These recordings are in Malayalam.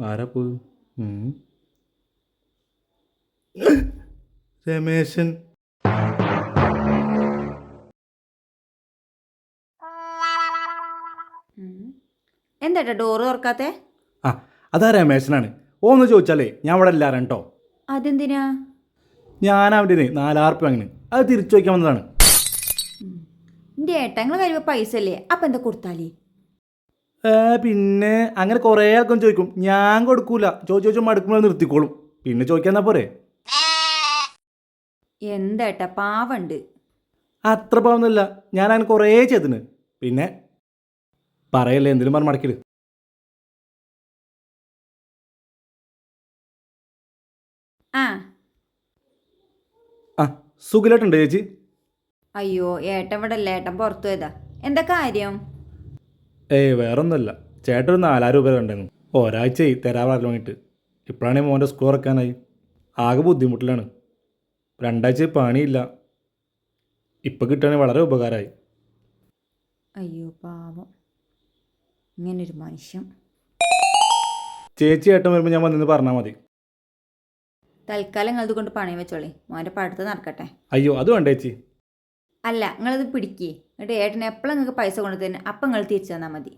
ആരാ പോയി? രമേശൻ. എന്താ ഡോറ് തുറക്കാത്തെ? ആ, അതാ രമേശനാണ്. ഓന്ന് ചോദിച്ചാലേ ഞാൻ ഇവിടെ എല്ലാവരും കേട്ടോ. അതെന്തിനാ? ഞാൻ അവൻ്റെ 4,000 അങ്ങനെ അത് തിരിച്ചു വയ്ക്കാൻ വന്നതാണ്. എൻ്റെ ഏട്ടങ്ങൾ കഴിയുമ്പോൾ പൈസ അല്ലേ, അപ്പം എന്താ കൊടുത്താലേ? പിന്നെ അങ്ങനെ കുറേ ആൾക്കും ചോദിക്കും, ഞാൻ കൊടുക്കൂല. ചോദിച്ചു മടുക്കുമ്പോൾ നിർത്തിക്കോളും. പിന്നെ ചോദിക്കാന്നാ പോരെ. എന്താ പാവണ്ട്. അത്ര പാവൊന്നുമില്ല, ഞാൻ അങ്ങനെ കുറേ ചെയ്തിന്. പിന്നെ പറയല്ലേ, എന്തെങ്കിലും പറഞ്ഞ് മടക്കില്. ആ ആ, സുഖിലായിട്ടുണ്ട് ചേച്ചി. അയ്യോ, ഏട്ടൻ ഇവിടെ അല്ല, ഏട്ടൻ പുറത്തു പോയതാ. എന്താ കാര്യം? വേറൊന്നുമല്ല. ചേട്ടൻ ഒരു 4,000 രൂപ ഉണ്ടായിരുന്നു. ഒരാഴ്ചയായി തരാൻ പറഞ്ഞിട്ട്. ഇപ്പോഴാണെങ്കിൽ മോൻ്റെ സ്കൂൾ ഇറക്കാനായി. ആകെ ബുദ്ധിമുട്ടിലാണ്. 2 ആഴ്ച പണിയില്ല. ഇപ്പം കിട്ടുകയാണെങ്കിൽ വളരെ ഉപകാരമായി. അയ്യോ പാവം, ഇങ്ങനൊരു മനുഷ്യൻ. ചേച്ചി ഏട്ടൻ വരുമ്പോൾ ഞാൻ വന്നെന്ന് പറഞ്ഞാൽ മതി. തൽക്കാലം നിങ്ങളത് കൊണ്ട് പണയം വെച്ചോളി, മോൻ്റെ പഠിത്തം നടക്കട്ടെ. അയ്യോ, അത് വേണ്ട ചേച്ചി. അല്ല, നിങ്ങളത് പിടിക്കേ, എന്നിട്ട് ഏട്ടൻ എപ്പോഴും നിങ്ങൾക്ക് പൈസ കൊണ്ടു തന്നെ അപ്പം നിങ്ങൾ തിരിച്ചു തന്നാൽ മതി.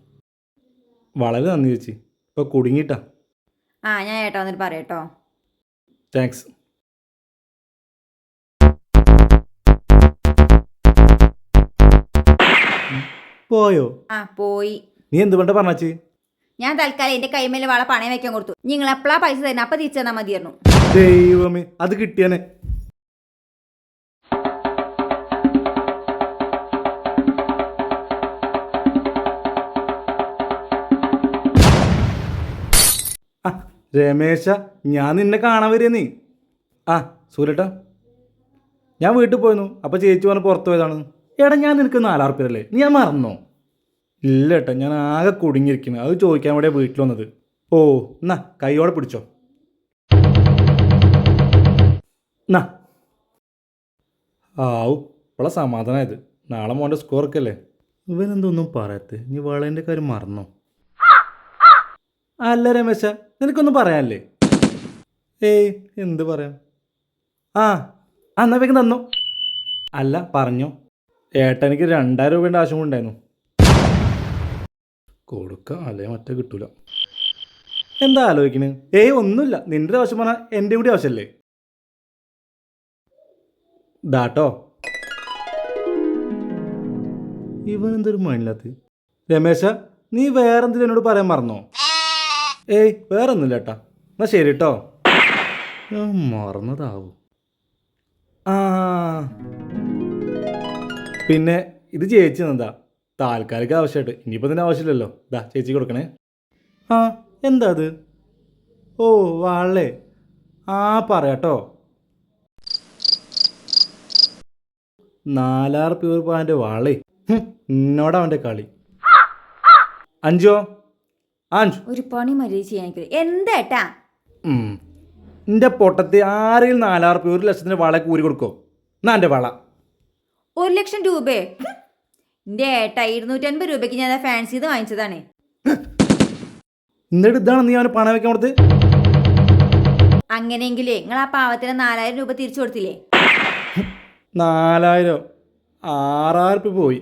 വളരെ നന്ദി ചേച്ചി. ഇപ്പോൾ കുടുങ്ങിയിട്ടാ. ആ, ഞാൻ ഏട്ടാ വന്നിട്ട് പറയാട്ടോ. താങ്ക്സ്. പോയോ? ആ, പോയി. നീ എന്ത് വേണ്ട പറഞ്ഞാച്ചി? ഞാൻ തൽക്കാലം എൻ്റെ കൈമേലെ വള പണയം വെക്കാൻ കൊടുത്തു. നിങ്ങൾ എപ്പോഴാ പൈസ തരുന്നത് അപ്പം തിരിച്ചു തന്നാൽ മതിയായിരുന്നു. ദൈവമേ, അത് കിട്ടിയാനെ. ആ, രമേശ, ഞാൻ നിന്നെ കാണാൻ വരിക നീ. ആ, സൂര്യട്ടാ, ഞാൻ വീട്ടിൽ പോയിരുന്നു. അപ്പോൾ ചേച്ചി പറഞ്ഞ് പുറത്ത് പോയതാണ്. എടാ, ഞാൻ നിനക്ക് 4,000 രൂപ അല്ലേ, നീ ഞാൻ മറന്നോ? ഇല്ല ഏട്ടാ, ഞാൻ ആകെ കുടുങ്ങിയിരിക്കുന്നു. അത് ചോദിക്കാൻ വേണ്ടിയാണ് വീട്ടിൽ വന്നത്. ഓ, എന്നാ കൈയോടെ പിടിച്ചോ. എന്നാ ആവു, ഇപ്പോളെ സമാധാനമായത്. നാളെ മോൻ്റെ സ്കോറൊക്കെ അല്ലേ. ഇവനെന്തൊന്നും പറയത്ത്, നീ വളേൻ്റെ കാര്യം മറന്നോ? അല്ല രമേശ, നിനക്കൊന്നും പറയാനല്ലേ? എന്ത് പറയാം. ആ, എന്നാ വേഗം തന്നോ. അല്ല, പറഞ്ഞോ. ഏട്ടനിക്ക് 2,000 രൂപേൻ്റെ ആവശ്യം ഉണ്ടായിരുന്നു. കൊടുക്കുക, അല്ലേ മറ്റേ കിട്ടൂല. എന്താ ആലോചിക്കണ്? ഒന്നുമില്ല. നിന്റെ ആവശ്യം പറഞ്ഞാൽ എൻ്റെ കൂടി ആവശ്യമല്ലേ. ദാട്ടോ. ഇവനെന്തൊരു മണില്ലാത്ത. രമേശ, നീ വേറെന്തെങ്കിലും എന്നോട് പറയാൻ മറന്നോ? വേറൊന്നുമില്ല ഏട്ടാ. എന്നാ ശരി കേട്ടോ. മറന്നതാവൂ. ആ, പിന്നെ ഇത് ചേച്ചി എന്താ താൽക്കാലിക ആവശ്യമായിട്ട്. ഇനിയിപ്പോൾ ഇതിൻ്റെ ആവശ്യമില്ലല്ലോ. ദാ ചേച്ചി കൊടുക്കണേ. ആ, എന്താ അത്? ഓ, വാളേ. ആ, പറയാട്ടോ. 4,000 രൂപ വാളേ. എന്നോടാ അവൻ്റെ കളി. അഞ്ചോ, അഞ്ചു ഒരു പണി മര്യാദ ചെയ്യാൻ എന്താ? എൻ്റെ പൊട്ടത്തി ആരെങ്കിലും 4,000 രൂപ 1,00,000 വള കൂരി കൊടുക്കോ? എന്നാ എൻ്റെ വള 1,00,000 രൂപേ? എൻ്റെ ഏട്ടാ 250 രൂപയ്ക്ക് ഞാൻ ഫാൻസി ഇത് വാങ്ങിച്ചതാണ്. എന്നിട്ട് ഇതാണ് നീ അവന് പണം വെക്കാൻ കൊടുത്ത്? അങ്ങനെയെങ്കിലേ നിങ്ങൾ ആ പാവത്തിന് 4,000 രൂപ തിരിച്ചു കൊടുത്തില്ലേ? 4,000 6,000 രൂപ പോയി.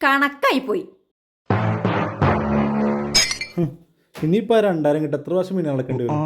കണക്കായി പോയി. ഇനിയിപ്പോൾ 2,000 കിട്ടും. എത്ര വർഷം പിന്നെ നടക്കേണ്ടി വരും?